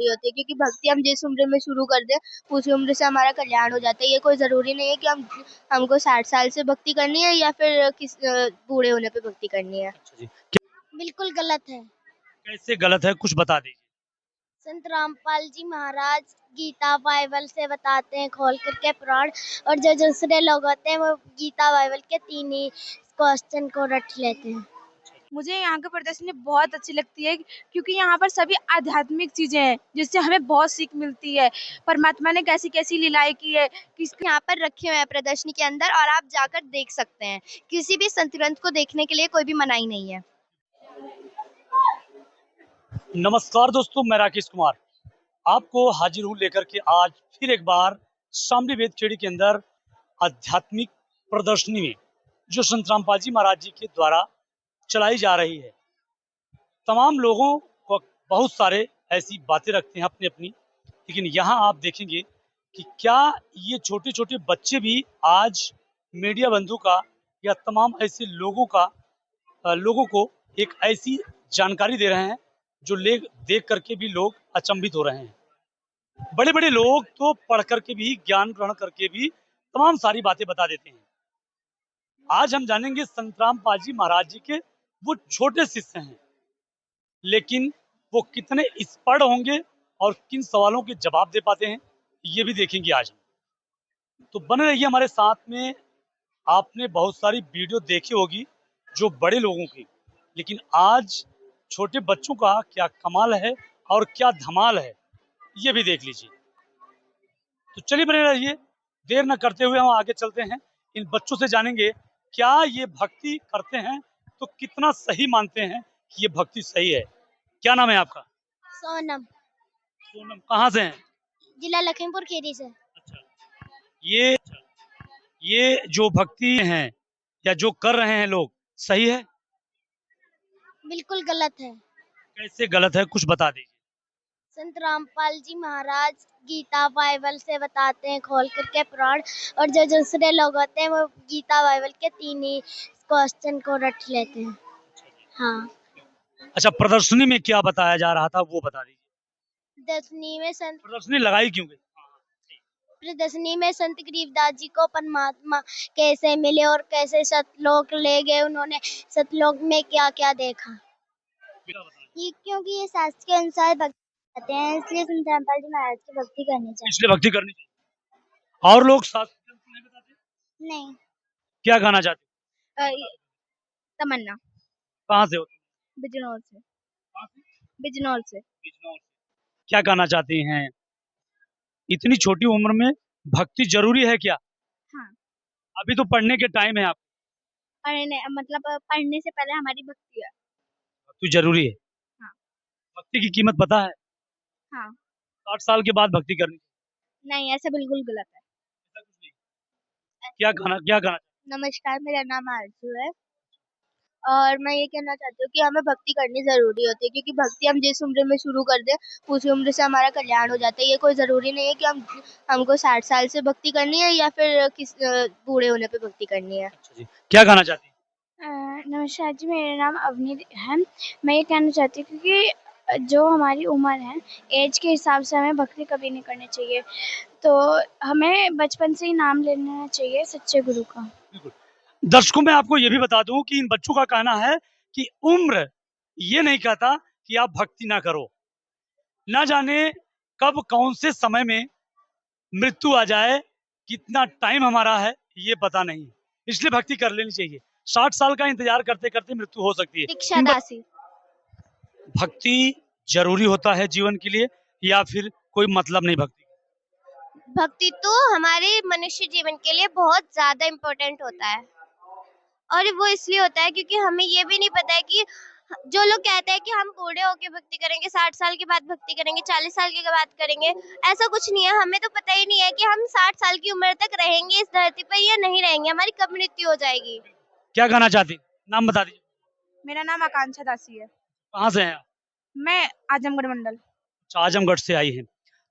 होती है, क्योंकि भक्ति हम जिस उम्र में शुरू कर दें उसी उम्र से हमारा कल्याण हो जाता है। ये कोई जरूरी नहीं है कि हमको 60 साल से भक्ति करनी है या फिर बूढ़े होने पे भक्ति करनी है। अच्छा जी, बिल्कुल गलत है। कैसे गलत है कुछ बता दीजिए। संत रामपाल जी महाराज गीता बाइबल से बताते हैं खोल करके पुराण, और जो दूसरे लोग होते हैं वो गीता बाइबल के 3 ही क्वेश्चन को रट लेते हैं। मुझे यहाँ की प्रदर्शनी बहुत अच्छी लगती है क्योंकि यहाँ पर सभी आध्यात्मिक चीजें हैं जिससे हमें बहुत सीख मिलती है। परमात्मा ने कैसी कैसी लीलाएं की है यहाँ पर रखे हुए हैं प्रदर्शनी के अंदर, और आप जाकर देख सकते हैं। किसी भी संत ग्रंथ को देखने के लिए कोई भी मनाही नहीं है। नमस्कार दोस्तों, मैं राकेश कुमार आपको हाजिर हूँ लेकर के आज फिर एक बार शामली वेद खेड़ी के अंदर आध्यात्मिक प्रदर्शनी में जो संत रामपाल जी महाराज जी के द्वारा चलाई जा रही है। तमाम लोगों को बहुत सारे ऐसी बातें रखते हैं अपनी अपनी, लेकिन यहाँ आप देखेंगे कि क्या ये छोटे छोटे बच्चे भी आज मीडिया बंधु का या तमाम ऐसे लोगों को एक ऐसी जानकारी दे रहे हैं जो देख करके भी लोग अचंभित हो रहे हैं। बड़े बड़े लोग तो पढ़ करके भी, ज्ञान ग्रहण करके भी तमाम सारी बातें बता देते हैं। आज हम जानेंगे संत रामपाल जी महाराज जी के वो छोटे शिष्य हैं, लेकिन वो कितने स्पष्ट होंगे और किन सवालों के जवाब दे पाते हैं ये भी देखेंगे आज हम। तो बने रहिए हमारे साथ में। आपने बहुत सारी वीडियो देखी होगी जो बड़े लोगों की, लेकिन आज छोटे बच्चों का क्या कमाल है और क्या धमाल है ये भी देख लीजिए। तो चलिए बने रहिए, देर न करते हुए हम आगे चलते हैं। इन बच्चों से जानेंगे क्या ये भक्ति करते हैं तो कितना सही मानते हैं कि ये भक्ति सही है। क्या नाम है आपका? सोनम। सोनम, कहाँ से हैं? जिला लखीमपुर खीरी से। अच्छा, ये जो भक्ति है या जो कर रहे हैं लोग, सही है? बिल्कुल गलत है। कैसे गलत है कुछ बता दीजिए। संत रामपाल जी महाराज गीता बाइबल से बताते हैं खोल करके पुराण, और जो दूसरे लोग होते हैं वो गीता बाइबल के 3 ही क्वेश्चन को रट लेते हैं। हाँ। अच्छा, प्रदर्शनी में क्या बताया जा रहा था वो बता दीजिए। प्रदर्शनी लगाई क्यों गई? प्रदर्शनी में संत गरीबदास जी को परमात्मा कैसे मिले और कैसे सतलोक ले गए, उन्होंने सतलोक में क्या क्या देखा। ये क्योंकि ये शास्त्र के अनुसार भक्ति करते हैं, इसलिए संत रामपाल जी महाराज की भक्ति करनी चाहिए। इसलिए भक्ति करनी चाहिए। और लोग शास्त्र नहीं बताते? नहीं। क्या गाना चाहते? तमन्ना। कहाँ से हो? बिजनौर से। कहाँ से? बिजनौर से। बिजनौर से। क्या गाना चाहती हैं? इतनी छोटी उम्र में भक्ति जरूरी है क्या? हाँ। अभी तो पढ़ने के टाइम है, आप पढ़ने से पहले हमारी भक्ति है। भक्ति जरूरी है। हाँ। भक्ति की कीमत पता है? हाँ। 60 साल के बाद भक्ति करनी? नहीं, ऐसा बिल्कुल गलत है। ऐसा कुछ नहीं। क्या गाना? नमस्कार, मेरा नाम आरजू है और मैं ये कहना चाहती हूँ कि हमें भक्ति करनी जरूरी होती है, क्योंकि भक्ति हम जिस उम्र में शुरू कर दें उसी उम्र से हमारा कल्याण हो जाता है। ये कोई जरूरी नहीं है कि हमको 60 साल से भक्ति करनी है या फिर बूढ़े होने पे भक्ति करनी है। अच्छा जी, क्या गाना चाहती हैं? नमस्कार जी, मेरा नाम अवनी है। मैं ये कहना चाहती हूँ क्योंकि जो हमारी उम्र है, एज के हिसाब से हमें भक्ति कभी नहीं करनी चाहिए। तो हमें बचपन से ही नाम लेना चाहिए सच्चे गुरु का। बिल्कुल। दर्शकों, मैं आपको ये भी बता दूं कि इन बच्चों का कहना है कि उम्र ये नहीं कहता कि आप भक्ति ना करो। ना जाने कब कौन से समय में मृत्यु आ जाए, कितना टाइम हमारा है ये पता नहीं, इसलिए भक्ति कर लेनी चाहिए। 60 साल का इंतजार करते करते मृत्यु हो सकती है। दीक्षा दासी। भक्ति जरूरी होता है जीवन के लिए या फिर कोई मतलब नहीं भक्ति? भक्ति तो हमारे मनुष्य जीवन के लिए बहुत ज्यादा इम्पोर्टेंट होता है, और वो इसलिए होता है क्योंकि हमें ये भी नहीं पता है कि जो लोग कहते हैं कि हम बूढ़े होके भक्ति करेंगे, 60 साल के बाद भक्ति करेंगे, 40 साल के बाद करेंगे, ऐसा कुछ नहीं है। हमें तो पता ही नहीं है कि हम 60 साल की उम्र तक रहेंगे इस धरती पर या नहीं रहेंगे, हमारी कब मृत्यु हो जाएगी। क्या गाना चाहती? नाम बता दीजिए। मेरा नाम आकांक्षा दासी है। कहाँ से हैं आप? मैं आजमगढ़ मंडल। अच्छा, आजमगढ़ से आई हैं।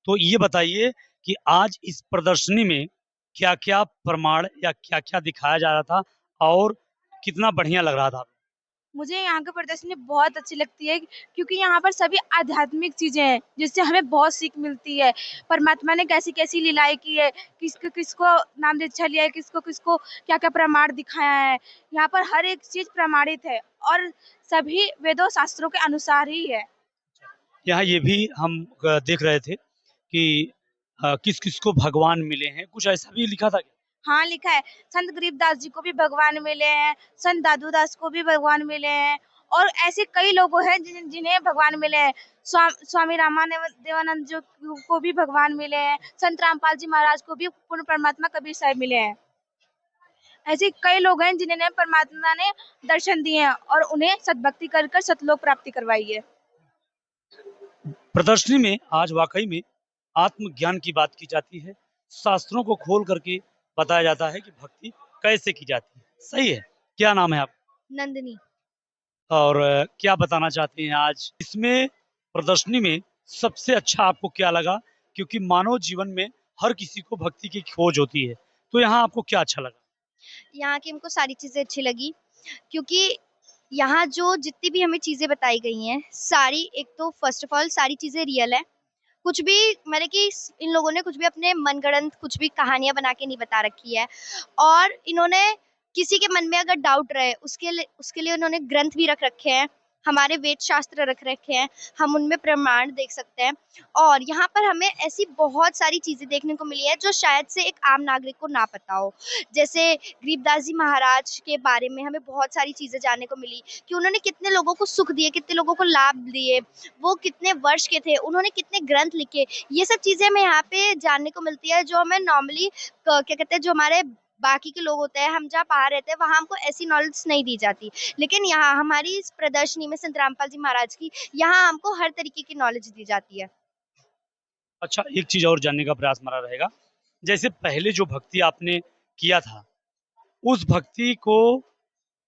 तो ये बताइए कि आज इस प्रदर्शनी में क्या क्या प्रमाण या क्या क्या दिखाया जा रहा था और कितना बढ़िया लग रहा था? मुझे यहाँ की प्रदर्शनी बहुत अच्छी लगती है क्योंकि यहाँ पर सभी आध्यात्मिक चीजें हैं जिससे हमें बहुत सीख मिलती है। परमात्मा ने कैसी कैसी लीलाएं की है, किसको किसको नाम दीक्षा लिया है, किसको किसको क्या क्या प्रमाण दिखाया है। यहाँ पर हर एक चीज प्रमाणित है और सभी वेदों शास्त्रों के अनुसार ही है। यहाँ ये भी हम देख रहे थे कि किस किस को भगवान मिले हैं, कुछ ऐसा भी लिखा था क्या? हाँ, लिखा है। संत गरीबदास जी को भी भगवान मिले हैं, संत दादूदास को भी भगवान मिले हैं और ऐसे कई लोग हैं जिन्हें भगवान मिले हैं। स्वामी देवानंद जो को भी भगवान मिले हैं, संत रामपाल जी महाराज को भी पूर्ण परमात्मा कबीर साहब मिले हैं। ऐसे कई लोग हैं जिन्हें परमात्मा ने दर्शन दिए हैं और उन्हें सद्भक्ति कर कर सतलोक प्राप्ति करवाई है। प्रदर्शनी में आज वाकई में आत्मज्ञान की बात की जाती है, शास्त्रों को खोल करके बताया जाता है कि भक्ति कैसे की जाती है। सही है। क्या नाम है आप? नंदिनी। और क्या बताना चाहते हैं आज इसमें प्रदर्शनी में सबसे अच्छा आपको क्या लगा? क्योंकि मानव जीवन में हर किसी को भक्ति की खोज होती है, तो यहाँ आपको क्या अच्छा लगा? यहाँ की हमको सारी चीज़ें अच्छी लगी क्योंकि यहाँ जो जितनी भी हमें चीज़ें बताई गई हैं, सारी एक तो फर्स्ट ऑफ ऑल सारी चीज़ें रियल है। कुछ भी मतलब कि इन लोगों ने कुछ भी अपने मनगढ़ंत कुछ भी कहानियाँ बना के नहीं बता रखी है और इन्होंने किसी के मन में अगर डाउट रहे उसके लिए उन्होंने ग्रंथ भी रख रखे हैं, हमारे वेद शास्त्र रख रखे हैं, हम उनमें प्रमाण देख सकते हैं और यहाँ पर हमें ऐसी बहुत सारी चीज़ें देखने को मिली है जो शायद से एक आम नागरिक को ना पता हो। जैसे गरीबदास जी महाराज के बारे में हमें बहुत सारी चीज़ें जानने को मिली कि उन्होंने कितने लोगों को सुख दिए, कितने लोगों को लाभ दिए, वो कितने वर्ष के थे, उन्होंने कितने ग्रंथ लिखे। ये सब चीज़ें हमें यहाँ पे जानने को मिलती है जो हमें नॉर्मली क्या कहते हैं, जो हमारे बाकी के लोग होते हैं, हम जहाँ बाहर रहते हैं वहाँ हमको ऐसी नॉलेज नहीं दी जाती। लेकिन यहाँ हमारी इस प्रदर्शनी में संत रामपाल जी महाराज की यहाँ हमको हर तरीके की नॉलेज दी जाती है। अच्छा, एक चीज और जानने का प्रयास हमारा रहेगा। जैसे पहले जो भक्ति आपने किया था, उस भक्ति को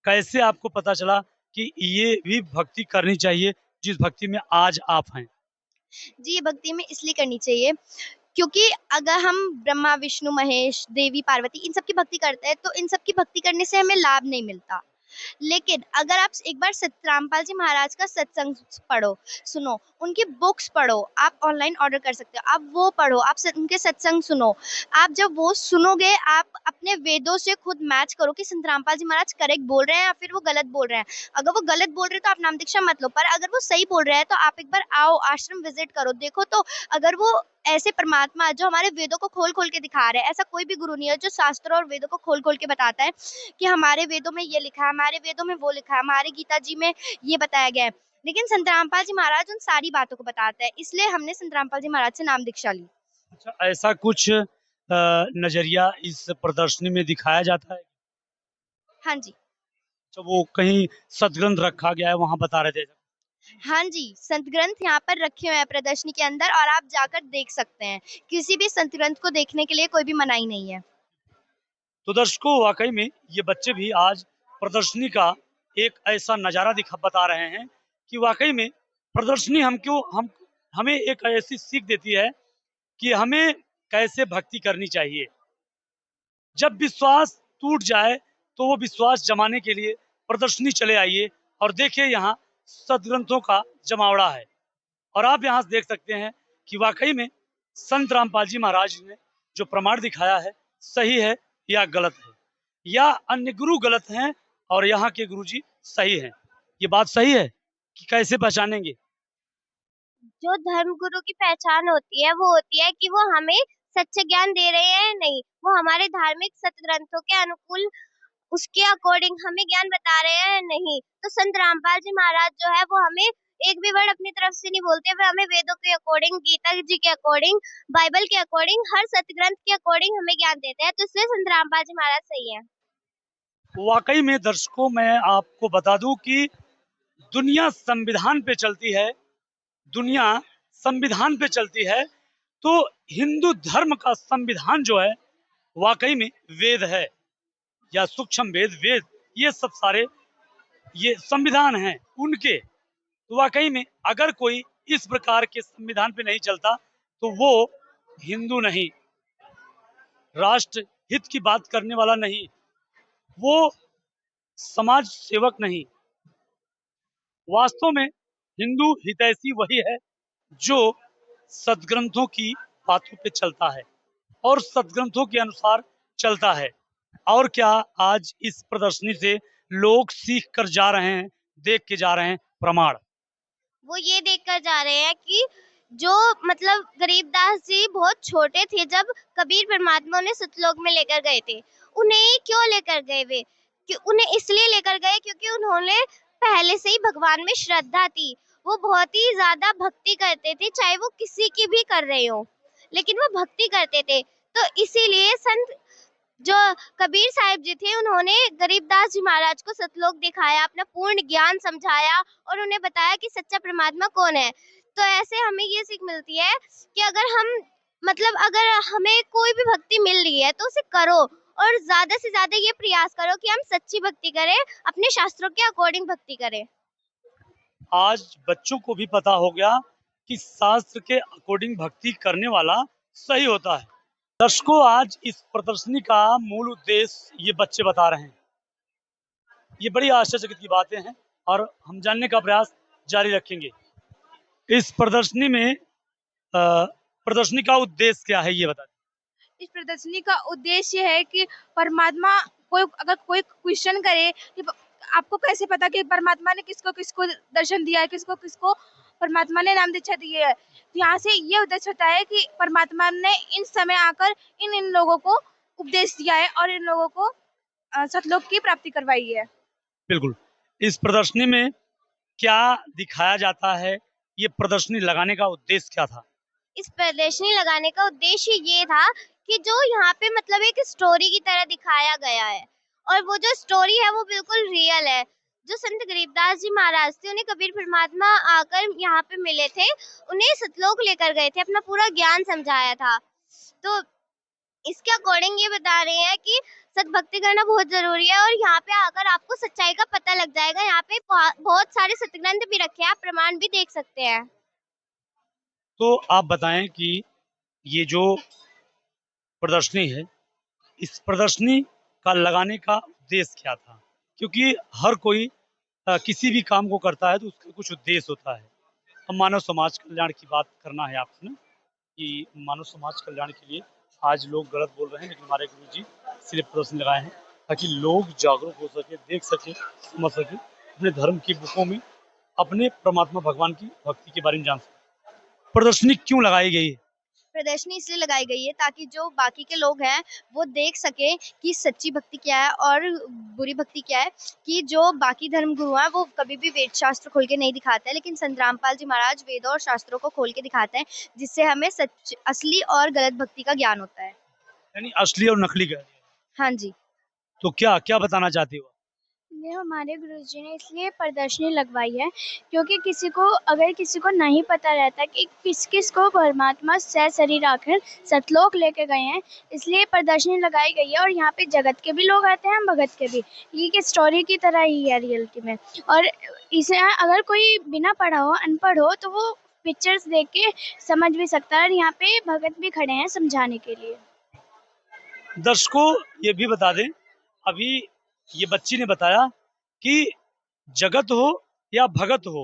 कैसे आपको पता चला कि ये भी भक्ति करनी चाहिए जिस भक्ति में आज आप हैं? जी, ये भक्ति में इसलिए करनी चाहिए क्योंकि अगर हम ब्रह्मा, विष्णु, महेश, देवी, पार्वती इन सब की भक्ति करते हैं तो इन सब की भक्ति करने से हमें लाभ नहीं मिलता। लेकिन अगर आप एक बार सत रामपाल जी महाराज का सत्संग पढ़ो, सुनो, उनकी बुक्स पढ़ो, आप ऑनलाइन ऑर्डर कर सकते हो, आप वो पढ़ो, आप उनके सत्संग सुनो। आप जब वो सुनोगे, आप अपने वेदों से खुद मैच करो कि संत रामपाल जी महाराज करेक्ट बोल रहे हैं या फिर वो गलत बोल रहे हैं। अगर वो गलत बोल रहे हैं तो आप नाम दीक्षा मत लो, पर अगर वो सही बोल रहे हैं तो आप एक बार आओ, आश्रम विजिट करो, देखो तो अगर वो ऐसे परमात्मा जो हमारे वेदों को खोल खोल के दिखा रहे हैं, ऐसा कोई भी गुरु नहीं है जो शास्त्रों और वेदों को खोल खोल के बताता है कि हमारे वेदों में ये लिखा है, हमारे वेदों में वो लिखा है, हमारे गीता जी में ये बताया गया है। लेकिन संत रामपाल जी महाराज उन सारी बातों को बताते हैं, इसलिए हमने संत रामपाल जी महाराज से नाम दीक्षा ली। अच्छा, ऐसा कुछ नजरिया इस प्रदर्शनी में दिखाया जाता है? हाँ जी। तो वो कहीं सदग्रंथ रखा गया है, वहां बता रहे थे? हाँ जी, संत ग्रंथ यहाँ पर रखे हुए हैं प्रदर्शनी के अंदर और आप जाकर देख सकते हैं। किसी भी संत ग्रंथ को देखने के लिए कोई भी मनाही नहीं है। तो दर्शकों, वाकई में ये बच्चे भी आज प्रदर्शनी का एक ऐसा नजारा बता रहे हैं कि वाकई में प्रदर्शनी हमें एक ऐसी सीख देती है कि हमें कैसे भक्ति करनी चाहिए। जब विश्वास टूट जाए तो वो विश्वास जमाने के लिए प्रदर्शनी चले आइए और देखिए यहाँ सदग्रंथों का जमावड़ा है। और आप यहाँ देख सकते हैं कि वाकई में संत रामपाल जी महाराज ने जो प्रमाण दिखाया है सही है या गलत है, या अन्य गुरु गलत हैं और यहाँ के गुरु जी सही हैं। ये बात सही है कि कैसे पहचानेंगे? जो धर्म गुरु की पहचान होती है वो होती है कि वो हमें सच्चे ज्ञान दे रहे हैं या नहीं, वो हमारे धार्मिक सत ग्रंथों के अनुकूल उसके अकॉर्डिंग हमें ज्ञान बता रहे हैं या नहीं। तो संत रामपाल जी महाराज जो है वो हमें एक भी वर्ड अपनी तरफ से नहीं बोलते, वे हमें वेदों के अकॉर्डिंग, गीता जी के अकॉर्डिंग, बाइबल के अकॉर्डिंग, हर सतग्रंथ के अकॉर्डिंग हमें ज्ञान देते हैं। तो इसलिए संत रामपाल जी महाराज सही है। वाकई में दर्शकों, मैं आपको बता दूं कि दुनिया संविधान पे चलती है, दुनिया संविधान पे चलती है, तो हिंदू धर्म का संविधान जो है वाकई में वेद है, या सूक्ष्म वेद, ये सब सारे ये संविधान हैं उनके। तो वाकई में अगर कोई इस प्रकार के संविधान पे नहीं चलता तो वो हिंदू नहीं, राष्ट्र हित की बात करने वाला नहीं, वो समाज सेवक नहीं, वास्तव में हिंदू हितैषी वही है जो सदग्रंथों की बातों पे चलता है और सदग्रंथों के अनुसार चलता है। और क्या आज इस प्रदर्शनी से लोग सीख कर जा रहे हैं, देख के जा रहे हैं प्रमाण। वो ये देखकर जा रहे हैं कि जो मतलब गरीबदास जी बहुत छोटे थे जब कबीर परमात्मा उन्हें सतलोक में लेकर गए थे। उन्हें क्यों लेकर गए वे? उन्हें इसलिए लेकर गए क्योंकि उन्होंने पहले से ही भगवान में श्रद्धा थी। वो बहुत ही ज्यादा भक्ति करते थे, चाहे वो किसी की भी कर रहे हो, लेकिन वो भक्ति करते थे। तो इसीलिए संत जो कबीर साहिब जी थे उन्होंने गरीबदास जी महाराज को सतलोक दिखाया, अपना पूर्ण ज्ञान समझाया और उन्हें बताया कि सच्चा परमात्मा कौन है। तो ऐसे हमें ये सीख मिलती है कि अगर हमें कोई भी भक्ति मिल रही है तो उसे करो और ज्यादा से ज्यादा ये प्रयास करो कि हम सच्ची भक्ति करें, अपने शास्त्रों के अकॉर्डिंग भक्ति करें। आज बच्चों को भी पता हो गया कि शास्त्र के अकॉर्डिंग भक्ति करने वाला सही होता है। दर्शकों, आज इस प्रदर्शनी का मूल उद्देश्य ये बच्चे बता रहे हैं। ये बड़ी आश्चर्यचकित की बातें हैं और हम जानने का प्रयास जारी रखेंगे। इस प्रदर्शनी में प्रदर्शनी का उद्देश्य क्या है, ये बता दें। इस प्रदर्शनी का उद्देश्य है कि परमात्मा अगर कोई क्वेश्चन करे कि आपको कैसे पता कि परमात्मा ने किसको किसको दर्शन दिया है, किसको किसको परमात्मा ने नाम दीक्षा दी है। तो यहाँ से ये उद्देश्य होता है कि परमात्मा ने इन समय आकर इन लोगों को उपदेश दिया है और इन लोगों को सतलोक की प्राप्ति करवाई है। बिल्कुल। इस प्रदर्शनी में क्या दिखाया जाता है, ये प्रदर्शनी लगाने का उद्देश्य क्या था? इस प्रदर्शनी लगाने का उद्देश्य ये था कि जो यहाँ पे मतलब एक स्टोरी की तरह दिखाया गया है और वो जो स्टोरी है वो बिल्कुल रियल है। जो संत गरीबदास जी महाराज थे उन्हें कबीर परमात्मा आकर यहाँ पे मिले थे, उन्हें सतलोक लेकर गए थे, अपना पूरा ज्ञान समझाया था। तो इसके अकॉर्डिंग ये बता रहे हैं कि सतभक्ति करना बहुत जरूरी है और यहाँ पे आकर आपको सच्चाई का पता लग जाएगा। यहाँ पे बहुत सारे सतग्रंथ भी रखे हैं, आप प्रमाण भी देख सकते हैं। तो आप बताएं कि ये जो प्रदर्शनी है, इस प्रदर्शनी का लगाने का उद्देश्य क्या था? क्योंकि हर कोई किसी भी काम को करता है तो उसका कुछ उद्देश्य होता है। हम मानव समाज कल्याण की बात करना है आपसे ना, कि मानव समाज कल्याण के लिए आज लोग गलत बोल रहे हैं, लेकिन हमारे गुरु जी इसलिए प्रदर्शनी लगाए हैं ताकि लोग जागरूक हो सके, देख सके, समझ सके, अपने धर्म की बुकों में अपने परमात्मा भगवान की भक्ति के बारे में जान सके। प्रदर्शनी क्यों लगाई गई है? प्रदर्शनी इसलिए लगाई गई है ताकि जो बाकी के लोग हैं वो देख सके कि सच्ची भक्ति क्या है और बुरी भक्ति क्या है। कि जो बाकी धर्म गुरु हैं वो कभी भी वेद शास्त्र खोल के नहीं दिखाते हैं, लेकिन संत रामपाल जी महाराज वेद और शास्त्रों को खोल के दिखाते हैं, जिससे हमें सच असली और गलत भक्ति का ज्ञान होता है। यानी असली और नकली का। हाँ जी। तो क्या क्या बताना चाहते हो? ये हमारे गुरुजी ने इसलिए प्रदर्शनी लगवाई है क्योंकि अगर किसी को नहीं पता रहता कि किस किस को परमात्मा से शरीर आकर सतलोक लेके गए हैं, इसलिए प्रदर्शनी लगाई गई है। और यहाँ पे जगत के भी लोग आते हैं, भगत के भी। ये कि स्टोरी की तरह ही है रियलिटी में। और इसे अगर कोई बिना पढ़ा हो, अनपढ़ हो, तो वो पिक्चर्स देख के समझ भी सकता है। और यहाँ पे भगत भी खड़े हैं समझाने के लिए। दर्शकों, ये भी बता दें, अभी ये बच्ची ने बताया कि जगत हो या भगत हो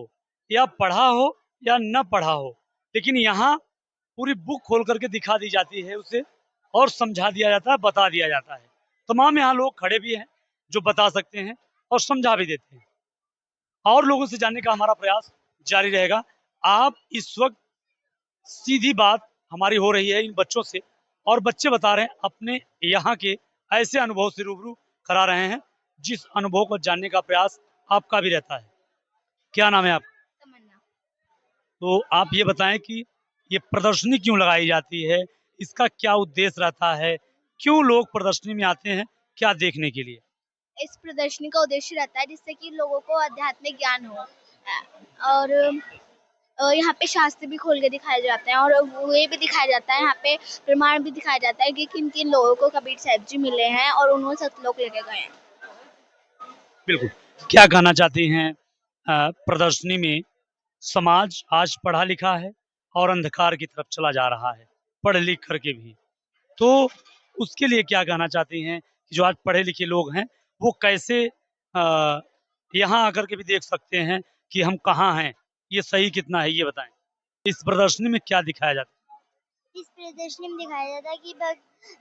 या पढ़ा हो या न पढ़ा हो, लेकिन यहाँ पूरी बुक खोल करके दिखा दी जाती है उसे और समझा दिया जाता है, बता दिया जाता है। तमाम यहाँ लोग खड़े भी हैं जो बता सकते हैं और समझा भी देते हैं। और लोगों से जानने का हमारा प्रयास जारी रहेगा। आप इस वक्त सीधी बात हमारी हो रही है इन बच्चों से और बच्चे बता रहे हैं अपने यहाँ के ऐसे अनुभव से रूबरू करा रहे हैं जिस अनुभव को जानने का प्रयास आपका भी रहता है। क्या नाम है आप? तमन्ना। तो आप ये बताएं कि ये प्रदर्शनी क्यों लगाई जाती है, इसका क्या उद्देश्य रहता है, क्यों लोग प्रदर्शनी में आते हैं, क्या देखने के लिए? इस प्रदर्शनी का उद्देश्य रहता है जिससे कि लोगों को आध्यात्मिक ज्ञान हो और यहाँ पे शास्त्र भी खोल के दिखाए जाते हैं और वो ये भी दिखाया जाता है, यहाँ पे प्रमाण भी दिखाया जाता है कि किन किन लोगों को कबीर साहब जी मिले हैं और उन्होंने सतलोक लेके गए हैं। बिल्कुल। क्या कहना चाहती हैं? प्रदर्शनी में समाज आज पढ़ा लिखा है और अंधकार की तरफ चला जा रहा है, पढ़ लिख करके भी। तो उसके लिए क्या कहना चाहती हैं कि जो आज पढ़े लिखे लोग हैं वो कैसे यहाँ आकर के भी देख सकते हैं, कि हम कहाँ हैं, ये सही कितना है, ये बताएं। इस प्रदर्शनी में क्या दिखाया जाता है? इस प्रदर्शनी में दिखाया जाता है कि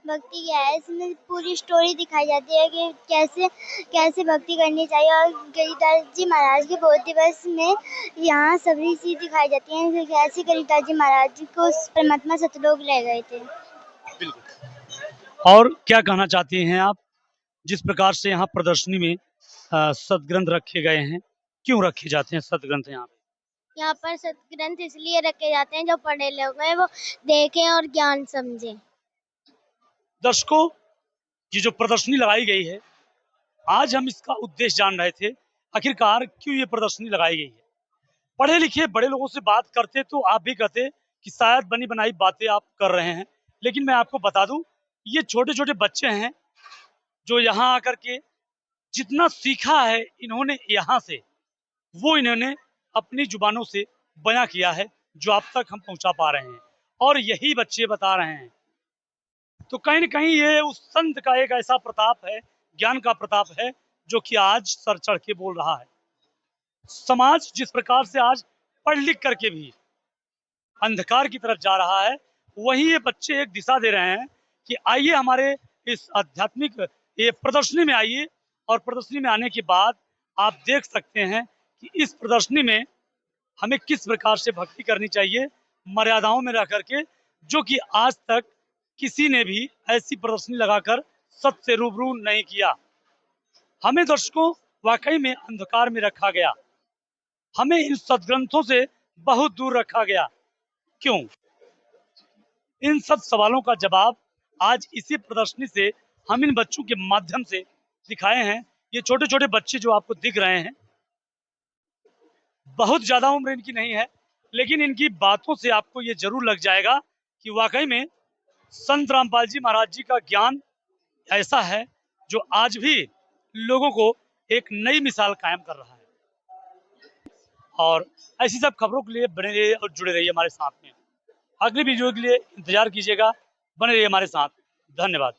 भक्ति क्या है। इसमें पूरी स्टोरी दिखाई जाती है कि कैसे कैसे भक्ति करनी चाहिए, और गिरिदास जी महाराज के बहुत दिवस में यहाँ सभी चीज दिखाई जाती है कि कैसे गिरिदास जी महाराज जी को परमात्मा सतलोक ले गए थे। बिल्कुल। और क्या कहना चाहती हैं आप, जिस प्रकार से यहाँ प्रदर्शनी में सदग्रंथ रखे गए हैं, क्यों रखे जाते हैं सदग्रंथ यहाँ पे? यहाँ पर सदग्रंथ इसलिए रखे जाते हैं जो पढ़े लोग हैं वो देखें और ज्ञान समझें। दर्शकों, ये जो प्रदर्शनी लगाई गई है, आज हम इसका उद्देश्य जान रहे थे, आखिरकार क्यों ये प्रदर्शनी लगाई गई है। पढ़े लिखे बड़े लोगों से बात करते तो आप भी कहते कि शायद बनी बनाई बातें आप कर रहे हैं, लेकिन मैं आपको बता दूं, ये छोटे छोटे बच्चे हैं जो यहाँ आकर के जितना सीखा है इन्होंने यहाँ से, वो इन्होंने अपनी जुबानों से बयां किया है, जो आप तक हम पहुंचा पा रहे हैं, और यही बच्चे बता रहे हैं। तो कहीं न कहीं ये उस संत का एक ऐसा प्रताप है, ज्ञान का प्रताप है, जो कि आज सर चढ़ के बोल रहा है। समाज जिस प्रकार से आज पढ़ लिख करके भी अंधकार की तरफ जा रहा है, वहीं ये बच्चे एक दिशा दे रहे हैं कि आइए हमारे इस आध्यात्मिक ये प्रदर्शनी में आइए, और प्रदर्शनी में आने के बाद आप देख सकते हैं कि इस प्रदर्शनी में हमें किस प्रकार से भक्ति करनी चाहिए, मर्यादाओं में रह करके, जो कि आज तक किसी ने भी ऐसी प्रदर्शनी लगाकर सत्य से रूबरू नहीं किया। हमें दर्शकों वाकई में अंधकार में रखा गया, हमें इन सदग्रंथों से बहुत दूर रखा गया। क्यों? इन सब सवालों का जवाब आज इसी प्रदर्शनी से हम इन बच्चों के माध्यम से दिखाए हैं। ये छोटे छोटे बच्चे जो आपको दिख रहे हैं, बहुत ज्यादा उम्र इनकी नहीं है, लेकिन इनकी बातों से आपको ये जरूर लग जाएगा कि वाकई में संत रामपाल जी महाराज जी का ज्ञान ऐसा है जो आज भी लोगों को एक नई मिसाल कायम कर रहा है। और ऐसी सब खबरों के लिए बने रहिए और जुड़े रहिए हमारे साथ में। अगली वीडियो के लिए इंतजार कीजिएगा, बने रहिए हमारे साथ। धन्यवाद।